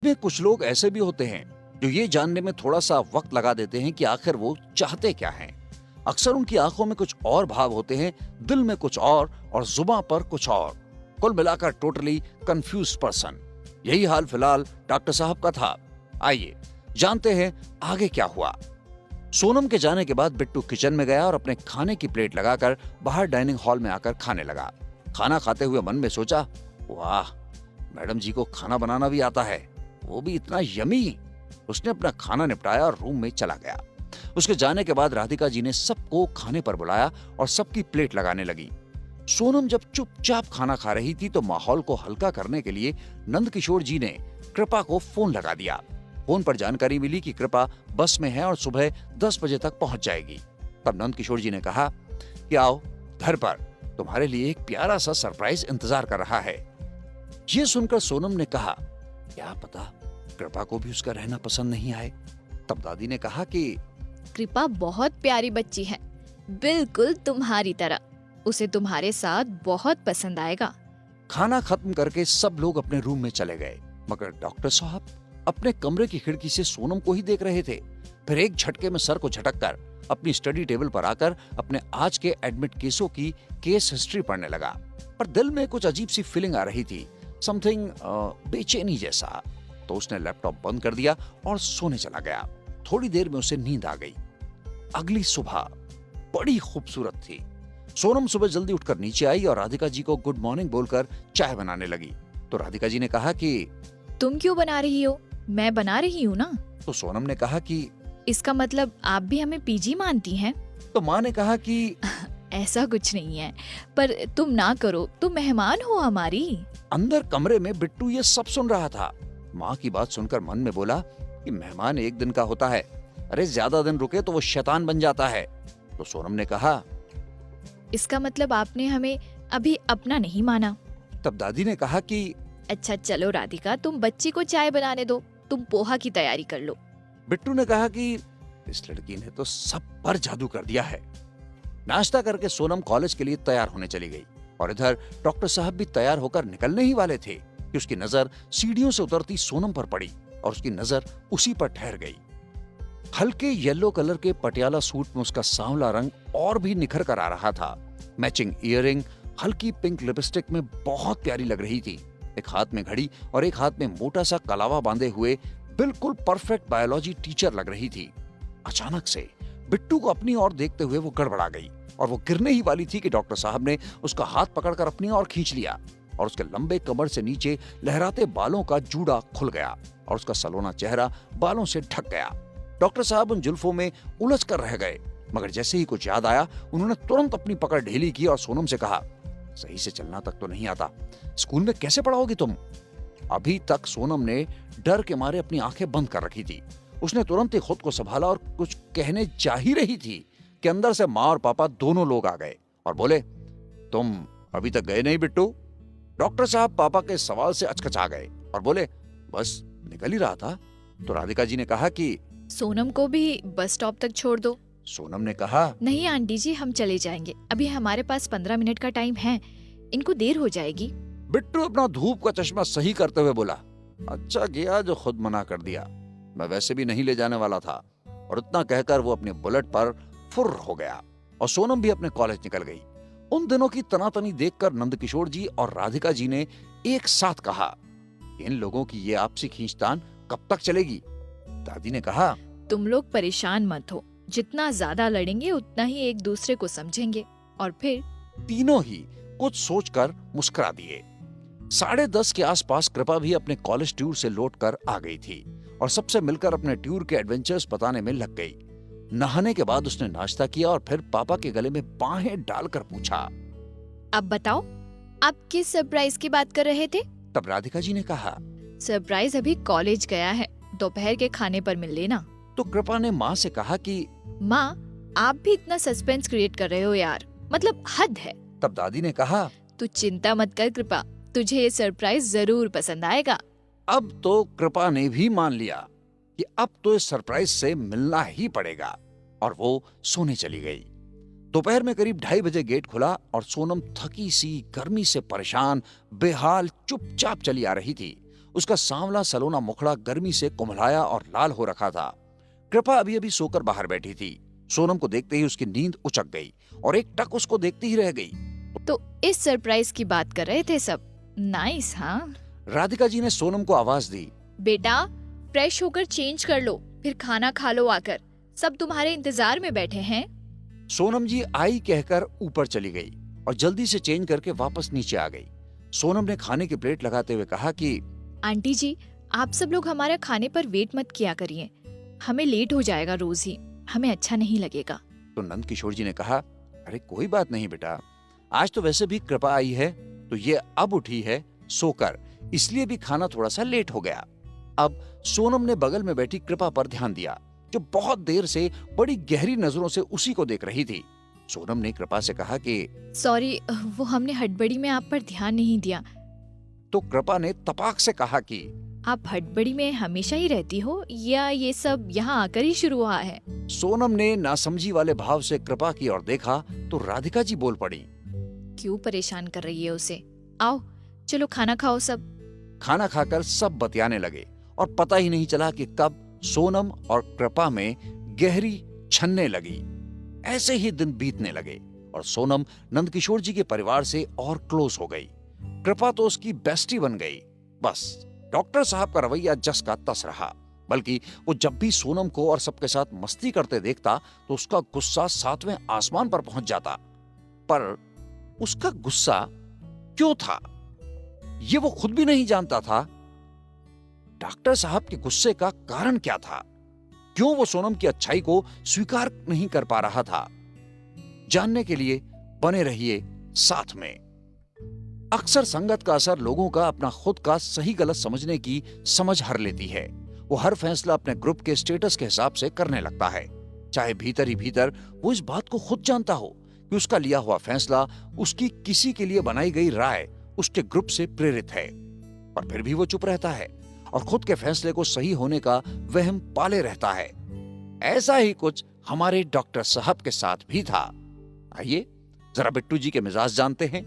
में कुछ लोग ऐसे भी होते हैं जो ये जानने में थोड़ा सा वक्त लगा देते हैं कि आखिर वो चाहते क्या हैं। अक्सर उनकी आंखों में कुछ और भाव होते हैं, दिल में कुछ और जुबान पर कुछ और। कुल मिलाकर टोटली कंफ्यूज पर्सन। यही हाल फिलहाल डॉक्टर साहब का था। आइए जानते हैं आगे क्या हुआ। सोनम के जाने के बाद बिट्टू किचन में गया और अपने खाने की प्लेट लगाकर बाहर डाइनिंग हॉल में आकर खाने लगा। खाना खाते हुए मन में सोचा, वाह, मैडम जी को खाना बनाना भी आता है, वो भी इतना यमी। उसने अपना खाना निपटाया और रूम में चला गया। उसके जाने के बाद राधिका जी ने सबको खाने पर बुलाया और सबकी प्लेट लगाने लगी। सोनम जब चुपचाप खाना खा रही थी तो माहौल को हल्का करने के लिए नंदकिशोर जी ने कृपा को फोन लगा दिया। फोन पर जानकारी मिली कि कृपा बस में है और सुबह 10 बजे तक पहुंच जाएगी। तब नंदकिशोर जी ने कहा कि आओ घर पर, तुम्हारे लिए एक प्यारा सा सरप्राइज इंतजार कर रहा है। ये सुनकर सोनम ने कहा, क्या पता कृपा को भी उसका रहना पसंद नहीं आए। तब दादी ने कहा कि कृपा बहुत प्यारी बच्ची है, बिल्कुल तुम्हारी तरह, उसे तुम्हारे साथ बहुत पसंद आएगा। खाना खत्म करके सब लोग अपने रूम में चले गए, मगर डॉक्टर साहब अपने कमरे की खिड़की से सोनम को ही देख रहे थे। फिर एक झटके में सर को झटककर अपनी स्टडी टेबल पर आकर अपने आज के एडमिट केसों की केस हिस्ट्री पढ़ने लगा। पर दिल में कुछ अजीब सी फीलिंग आ रही थी, समथिंग बेचैनी जैसा। तो उसने लैपटॉप बंद कर दिया और सोने चला गया। थोड़ी देर में उसे नींद आ गई। अगली सुबह बड़ी खूबसूरत थी। सोनम सुबह जल्दी उठकर नीचे आई और राधिका जी को गुड मॉर्निंग बोलकर चाय बनाने लगी। तो राधिका जी ने कहा कि तुम क्यों बना रही हो, मैं बना रही हूँ ना। तो सोनम ने कहा कि इसका मतलब आप भी हमें पीजी मानती हैं? तो माँ ने कहा कि ऐसा कुछ नहीं है, पर तुम ना करो, तुम मेहमान हो हमारी। अंदर कमरे में बिट्टू ये सब सुन रहा था। माँ की बात सुनकर मन में बोला कि मेहमान एक दिन का होता है, अरे ज्यादा दिन रुके तो वो शैतान बन जाता है। तो सोनम ने कहा, इसका मतलब आपने हमें अभी अपना नहीं माना। तब दादी ने कहा कि अच्छा चलो राधिका, तुम बच्ची को चाय बनाने दो, तुम पोहा की तैयारी कर लो। बिट्टू ने कहा कि इस लड़की ने तो सब पर जादू कर दिया है। नाश्ता करके सोनम कॉलेज के लिए तैयार होने चली गई और इधर डॉक्टर साहब भी तैयार होकर निकलने ही वाले थे कि उसकी नजर सीढ़ियों से उतरती सोनम पर पड़ी और उसकी नजर उसी पर ठहर गई। हल्के येलो कलर के पटियाला सूट में उसका सांवला रंग और भी निखर कर आ रहा था। मैचिंग ईयरिंग, हल्की पिंक लिपस्टिक में बहुत प्यारी लग रही थी। एक हाथ में घड़ी और एक हाथ में मोटा सा कलावा बांधे हुए बिल्कुल परफेक्ट बायोलॉजी टीचर लग रही थी। अचानक से बिट्टू को अपनी ओर देखते हुए वो गड़बड़ा गई और वो गिरने ही वाली थी कि डॉक्टर साहब ने उसका हाथ पकड़कर अपनी ओर खींच लिया और उसके लंबे कमर से नीचे लहराते बालों का जूड़ा खुल गया और उसका सलोना चेहरा बालों से ढक गया। डॉक्टर साहब उन जुल्फों में उलझ कर रह गए, मगर जैसे ही कुछ याद आया उन्होंने तुरंत अपनी पकड़ ढीली की और सोनम से कहा, सही से चलना तक तो नहीं आता, स्कूल में कैसे पढ़ाओगी तुम? अभी तक सोनम ने डर के मारे अपनी आंखें बंद कर रखी थी। उसने तुरंत ही खुद को संभाला और कुछ कहने जा ही रही थी कि अंदर से माँ और पापा दोनों लोग आ गए और बोले, तुम अभी तक गए नहीं बिट्टू? डॉक्टर साहब पापा के सवाल से अचकचा गए और बोले, बस निकल ही रहा था। तो राधिका जी ने कहा कि सोनम को भी बस स्टॉप तक छोड़ दो। सोनम ने कहा, नहीं आंटी जी, हम चले जाएंगे, अभी हमारे पास 15 मिनट का टाइम है, इनको देर हो जाएगी। बिट्टू अपना धूप का चश्मा सही करते हुए बोला, अच्छा किया जो खुद मना कर दिया, मैं वैसे भी नहीं ले जाने वाला था। और इतना कहकर वो अपने बुलेट पर फुर्र हो गया और सोनम भी अपने कॉलेज निकल गई। उन दिनों की तनातनी देखकर नंदकिशोर जी और राधिका जी ने एक साथ कहा, इन लोगों की ये आपसी खींचतान कब तक चलेगी? दादी ने कहा, तुम लोग परेशान मत हो, जितना ज्यादा लड़ेंगे उतना ही एक दूसरे को समझेंगे और फिर। तीनों ही कुछ सोचकर मुस्कुरा दिए। 10:30 के आसपास कृपा भी अपने कॉलेज टूर से लौटकर आ गई थी और सबसे मिलकर अपने टूर के एडवेंचर्स बताने में लग गई। नहाने के बाद उसने नाश्ता किया और फिर पापा के गले में बाहें डालकर पूछा, अब बताओ, आप किस सरप्राइज की बात कर रहे थे? तब राधिका जी ने कहा, सरप्राइज अभी कॉलेज गया है, दोपहर के खाने पर मिल लेना। तो कृपा ने माँ से कहा कि माँ, आप भी इतना सस्पेंस क्रिएट कर रहे हो यार, मतलब हद है। तब दादी ने कहा, तू चिंता मत कर कृपा, तुझे ये सरप्राइज जरूर पसंद आएगा। अब तो कृपा ने भी मान लिया कि अब तो इस सरप्राइज से मिलना ही पड़ेगा और वो सोने चली गई। दोपहर में करीब 2:30 बजे गेट खुला और सोनम थकी सी, गर्मी से परेशान, बेहाल चुपचाप चली आ रही थी। उसका सांवला सलोना मुखड़ा गर्मी से कुम्हलाया और लाल हो रखा था। कृपा अभी अभी सोकर बाहर बैठी थी। सोनम को देखते ही उसकी नींद उचक गई और एक टक उसको देखती ही रह गई। तो इस सरप्राइज की बात कर रहे थे सब। नाइस हाँ। राधिका जी ने सोनम को आवाज दी। बेटा फ्रेश होकर चेंज कर लो, फिर खाना खा लो आकर, सब तुम्हारे इंतजार में बैठे हैं। सोनम जी आई कहकर ऊपर चली गई और जल्दी से चेंज करके वापस नीचे आ गई। सोनम ने खाने की प्लेट लगाते हुए कहा कि आंटी जी, आप सब लोग हमारे खाने पर वेट मत किया करिए, हमें लेट हो जाएगा रोज ही, हमें अच्छा नहीं लगेगा। तो नंद किशोर जी ने कहा, अरे कोई बात नहीं बेटा, आज तो वैसे भी कृपा आई है तो ये अब उठी है सोकर, इसलिए भी खाना थोड़ा सा लेट हो गया। अब सोनम ने बगल में बैठी कृपा पर ध्यान दिया, जो बहुत देर से बड़ी गहरी नजरों से उसी को देख रही थी। सोनम ने कृपा से कहा कि सॉरी, वो हमने हड़बड़ी में आप पर ध्यान नहीं दिया। तो कृपा ने तपाक से कहा कि आप हड़बड़ी में हमेशा ही रहती हो या ये सब यहाँ आकर ही शुरू हुआ है? सोनम ने नासमझी वाले भाव से कृपा की ओर देखा तो राधिका जी बोल पड़ी, क्यों परेशान कर रही है उसे? आओ चलो खाना खाओ सब। खाना खाकर सब बतियाने लगे और पता ही नहीं चला कि कब सोनम और कृपा में गहरी छनने लगी। ऐसे ही दिन बीतने लगे और सोनम नंदकिशोर जी के परिवार से और क्लोज हो गई। कृपा तो उसकी बेस्टी बन गई। बस डॉक्टर साहब का रवैया जस का तस रहा, बल्कि वो जब भी सोनम को और सबके साथ मस्ती करते देखता तो उसका गुस्सा 7वें आसमान पर पहुंच जाता। पर उसका गुस्सा क्यों था, ये वो खुद भी नहीं जानता था। डॉक्टर साहब के गुस्से का कारण क्या था? क्यों वो सोनम की अच्छाई को स्वीकार नहीं कर पा रहा था? जानने के लिए बने रहिए साथ में। अक्सर संगत का असर लोगों का अपना खुद का सही गलत समझने की समझ हर लेती है। वो हर फैसला अपने ग्रुप के स्टेटस के हिसाब से करने लगता है, चाहे भीतर ही भीतर वो इस बात को खुद जानता हो कि उसका लिया हुआ फैसला, उसकी किसी के लिए बनाई गई राय उसके ग्रुप से प्रेरित है। पर फिर भी वो चुप रहता है और खुद के फैसले को सही होने का वहम पाले रहता है। ऐसा ही कुछ हमारे डॉक्टर साहब के साथ भी था। आइए जरा बिट्टू जी के मिजाज जानते हैं।